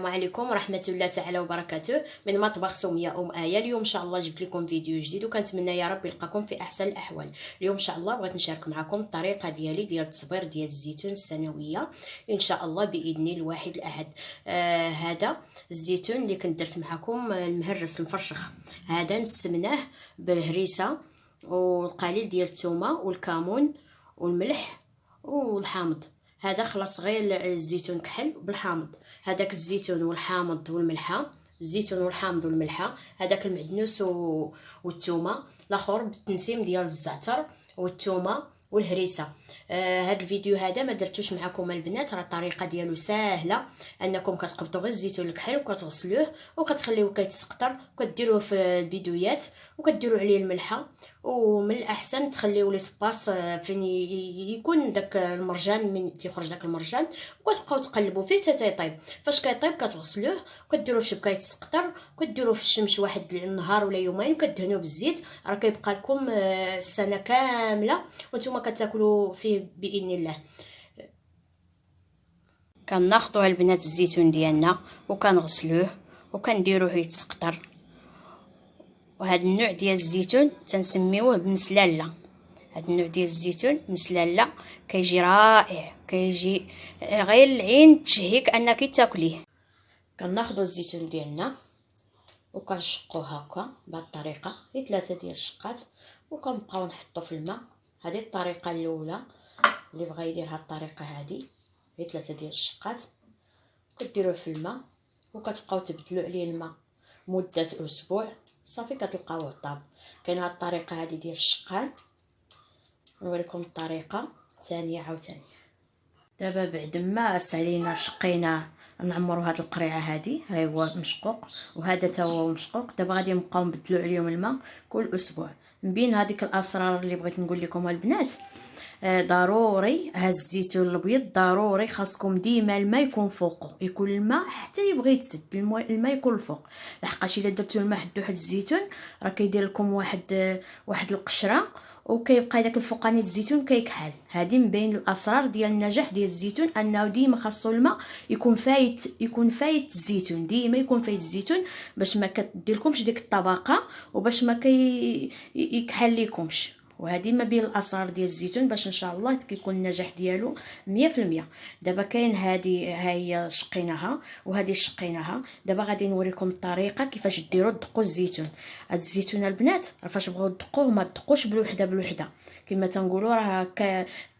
السلام عليكم ورحمه الله تعالى وبركاته من مطبخ سميه آية. اليوم ان شاء الله جبت لكم فيديو جديد وكنتمنى يا رب يلقاكم في احسن الاحوال. اليوم ان شاء الله بغيت نشارك معكم الطريقه ديال التصبير ديال الزيتون السنويه ان شاء الله باذن الواحد الاحد. هذا الزيتون اللي كنت درت معكم المهرس المفرشخ، هذا نسمناه بالهريسه والقليل ديال الثومه والكمون والملح والحامض. هذا خلاص غير الزيتون كحل بالحامض، هذاك الزيتون والحامض والملحه، الزيتون والحامض والملحه، هذاك المعدنوس والثومه، الاخر بالتنسيم ديال الزعتر والثومه والهريسه. هذا الفيديو هذا ما درتوش معكم البنات، راه الطريقه ديالو ساهله، انكم كتقبطوا غير الزيتون الكحل وكتغسلوه وكتخليوه كيتسقطر وكديروه في البيدويات وكديروا عليه الملحه، ومن الاحسن تخليو لي سباس فين يكون داك المرجان، من تيخرج داك المرجان وكتبقاو تقلبوا فيه حتى يطيب. فاش كيطيب كتغسلوه وكديروه في شبكه يتسقطر وكديروه في الشمس واحد النهار ولا يومين وكدهنوه بالزيت، راه كيبقى لكم السنه كامله وانتم كتاكلوا فيه باذن الله. كناخذوا البنات الزيتون ديالنا وكنغسلوه وكنديروه يتسقطر، وهذا النوع ديال الزيتون تنسميوه بمسلاله. هذا النوع ديال الزيتون مسلاله كيجي رائع، كيجي غير العين تشهيك انك تاكليه. كناخذوا الزيتون ديالنا وكنشقوه هكا بهذه الطريقه، هي 3 ديال الشقات، وكنبقاو نحطو في الماء. هذه الطريقه الاولى، اللي بغى يدير هذه الطريقه هذه هي 3 ديال الشقات، كديروه في الماء وكتبقاو تبدلوا عليه الماء مده اسبوع صافي كتلقاوه طاب. كاين هاد الطريقه هذه ديال الشقان، نوريكم الطريقه ثانيه عاوتاني. دابا بعد ما سالينا شقينا نعمروا هاد القريعه هذه، ها هو مشقوق وهذا تا هو مشقوق. دابا غادي نبقاو نبدلوا عليهم الماء كل اسبوع. من بين هذيك الاسرار اللي بغيت نقول لكم البنات، ضروري هاد الزيتون الابيض ضروري خاصكم ديما الماء يكون فوقه، يكون الماء حتى يبغي يتسد الماء يكون الفوق، لحقاش الا درتو الماء حد واحد الزيتون راه كيدير لكم واحد القشره وكيبقى داك الفوقاني الزيتون كيكحل. هذه من بين الاسرار ديال النجاح ديال الزيتون، انه ديما خاصو الماء يكون فايت الزيتون، ديما يكون فايت الزيتون باش ما كديرلكمش ديك الطبقه وباش ما يكحل لكمش. وهذه ما بين الاسرار ديال الزيتون باش ان شاء الله كيكون النجاح ديالو 100%. دابا كاين هذه هي شقيناها وهذه شقيناها. دابا غادي نوريكم الطريقه كيفاش ديروا دقوا الزيتون. هاد الزيتون البنات راه فاش بغاو تدقوه ما تدقوش بوحده كما تنقولوا، راه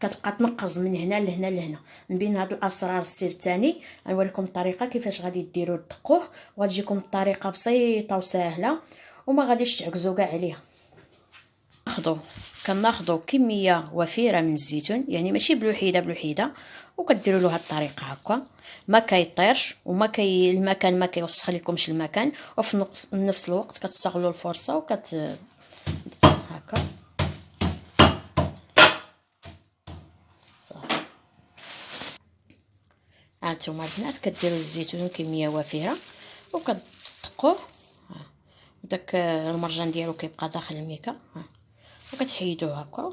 كتبقى تنقز من هنا لهنا لهنا. من بين هاد الاسرار السر الثاني غنوريكم الطريقه كيفاش غادي ديروا دقوه، وغتجيكم الطريقه بسيطه وسهله وما غاديش تعكزوا كاع عليها. كناخذوا كميه وفيره من الزيتون، يعني ماشي بلوحيده وكديروا له هاد الطريقه هكا، ما كيطيرش وما المكان ما كيوسخ لكمش المكان، وفي نفس الوقت كتستغلوا الفرصه هكا صافي. هانتوما البنات كديروا الزيتون كميه وفيره وكتدقوه، وداك المرجان ديالو كيبقى داخل الميكا وكتحيدوه هكا.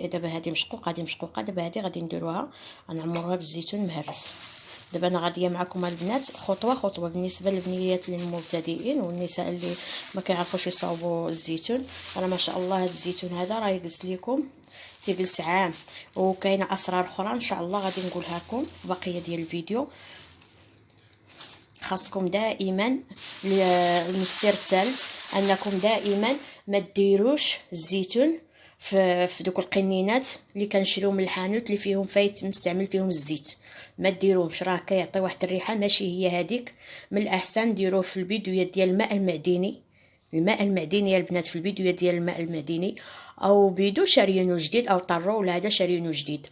دابا هذه مشقوقه، دابا هذه غادي نديروها نعمروها بالزيتون مهرس. دابا انا غاديه معكم البنات خطوه بالنسبه للبنيات المبتدئين والنساء اللي ما كيعرفوش يصاوبوا الزيتون. راه ما شاء الله هذا الزيتون هذا راه يجلس لكم تيجلس عام. وكاينه اسرار اخرى ان شاء الله غادي نقولها لكم في بقيه ديال الفيديو. خاصكم دائما السر الثالث انكم دائما ما ديروش الزيتون في دوك القنينات اللي كنشريو من الحانوت اللي فيهم فايت مستعمل فيهم الزيت، ما ديروهمش، راه كيعطي واحد الريحه ماشي هي هذيك. من الاحسن ديروه في البيدويه ديال الماء المعدني، يا البنات، في البيدويه ديال الماء المعدني، او بيدو شاريينو جديد او طرو ولا هذا شاريينو جديد.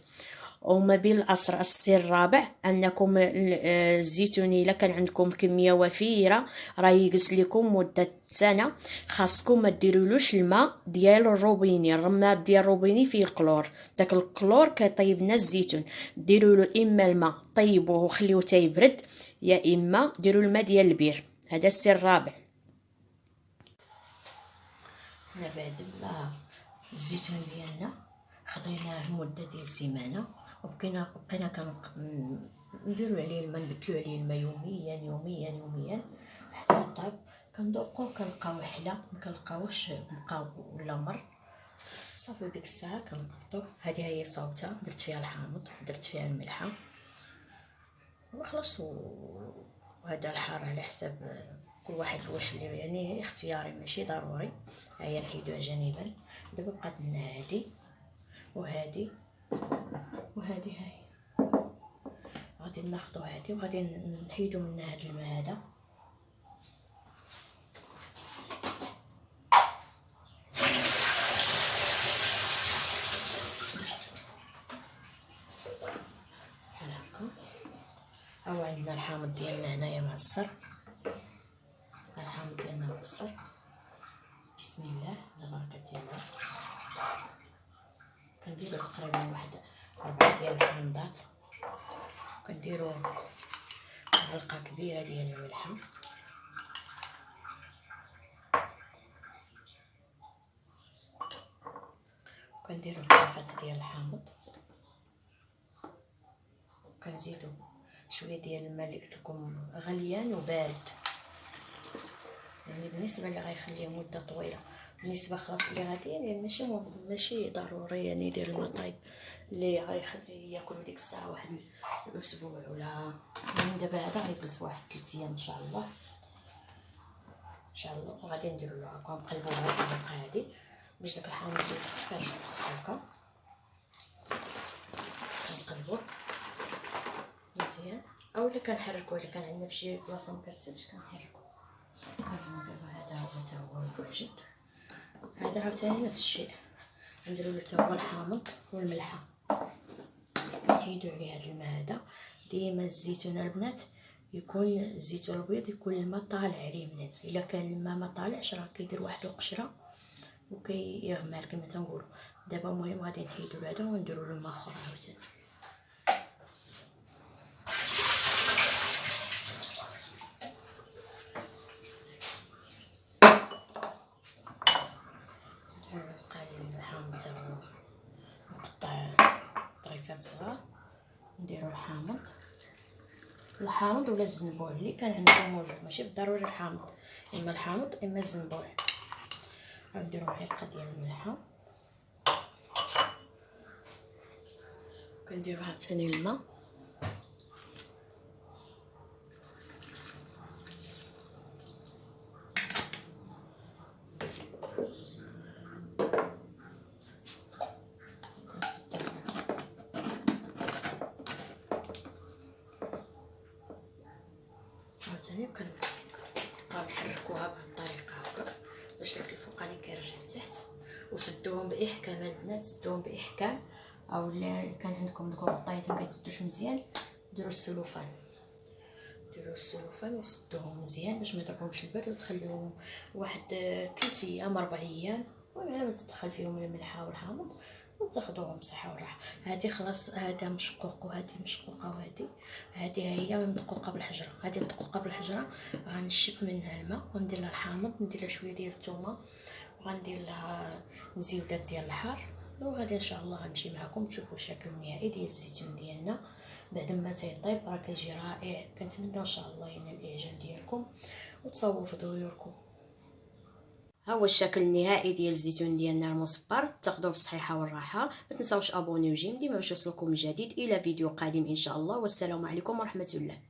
وما بين الاسرار السر الرابع انكم الزيتون الا كان عندكم كميه وفيره راه يجلس لكم مده سنه. خاصكم ما ديرولوش الماء ديال الروبيني، الماء ديال الروبيني فيه الكلور، داك الكلور كيطيب لنا الزيتون. ديروا له اما الماء طيبوه وخليوه حتى يبرد، يا اما ديروا الماء ديال البير. هذا السر الرابع. بعد ما الزيتون ديالنا خضيناه مده ديال سيمانه وبقينا نديرو عليه الماء، نبدلو عليه الماء يوميا يوميا يوميا حتى يطاب. كنذوقو كنلقاو حلا، مكنلقاوش مقاو ولا مر. صافي ديك الساعه كنقبطوه. هذه هي صاوبتها، درت فيها الحامض، درت فيها الملحه وخلاص. وهذا الحار على حساب كل واحد واش اللي يعني اختياري ماشي ضروري. هيا نحيدوها جانبا. دابا بقات لنا هادي وهادي وهادي. هاي غادي ناخدو هادي وغادي نحيدو منها هاد الماء هذا. بحال هكا. او عندنا الحامض ديالنا هنايا معصر، الحامض ديالنا معصر. بسم الله على بركه الله. كنديرو تقريبا واحد 4 ديال الحامضات، كنديرو معلقه كبيره ديال الملحه، كنديرو الطرفات ديال الحامض، كنزيدو شويه ديال الماء اللي قلت لكم غليان وبارد، يعني بالنسبه اللي غيخليه مده طويله. بالنسبه خلاص اللي غاديين يعني ماشي ضروري يعني يدير الماء طايب اللي غيخليه ياكل ديك الساعه واحد الاسبوع ولا يعني. دابا هذا غيجلس واحد 3 ايام ان شاء الله ان شاء الله. وغادي نديرو له هكا نقلبوه بالطريقه هادي باش داك الحامض كيفاش هكا كنقلبوه مزيان. اولا كنحركوه الا كان عندنا فشي بلاصه مكتسلش كنحركو. دابا هذا هو حتى هو الواجد. هذا عاوتاني نفس الشيء، نديرو له حتى هو الحامض والملحه، نحيدو عليه هذا الماء هذا. ديما الزيتون البنات يكون الزيتون الابيض يكون الماء طالع عليه من هنا. الا كان الماء ما طالعش راه كيدير واحد القشره وكيغمر كما تنقولوا. دابا المهم غادي نحيدو له هذا ونديرو له الماء اخر عاوتاني. نقطع طريفات صغار، نديرو الحامض ولا الزنبوع اللي كان عندكم موجود، ماشي بالضروري الحامض، اما الحامض اما الزنبوع. غنديرو معلقه ديال الملحه، كنديرو عاوتاني الماء، عاوتاني كنحركوها بهاد الطريقه هكا باش داك الفوقاني كيرجع لتحت. وسدوهم باحكام البنات، سدوهم باحكام. او الا كان عندكم دوك الغطايات ما كيتسدوش مزيان ديروا السلوفان، وسدوهم مزيان باش ما يضربهمش البرد، وتخليوهم واحد 3 ايام 4 ايام. المهم تدخل فيهم الملحه والحامض وتاخذوهم بصحه وراحه. هذه خلاص، هذا مشقوق وهذه مشقوقه هذه هي مدقوقه بالحجره. هذه مدقوقه بالحجره غنشف منها الماء وندير لها الحامض، ندير لها شويه ديال الثومه وغندير لها مزيودات ديال الحار. وغادي ان شاء الله غنمشي معكم تشوفوا الشكل النهائي ديال الزيتون ديالنا بعد ما تيطيب. راه كيجي رائع. كنتمنى ان شاء الله ينال الاعجاب ديالكم وتصاوبوا في ديوركم. ها هو الشكل النهائي ديال الزيتون ديالنا المصبر. تاخذوه بالصحيحه والراحه. ما تنساوش ابونيو ديما باش يوصلكم الجديد. الى فيديو قادم ان شاء الله، والسلام عليكم ورحمه الله.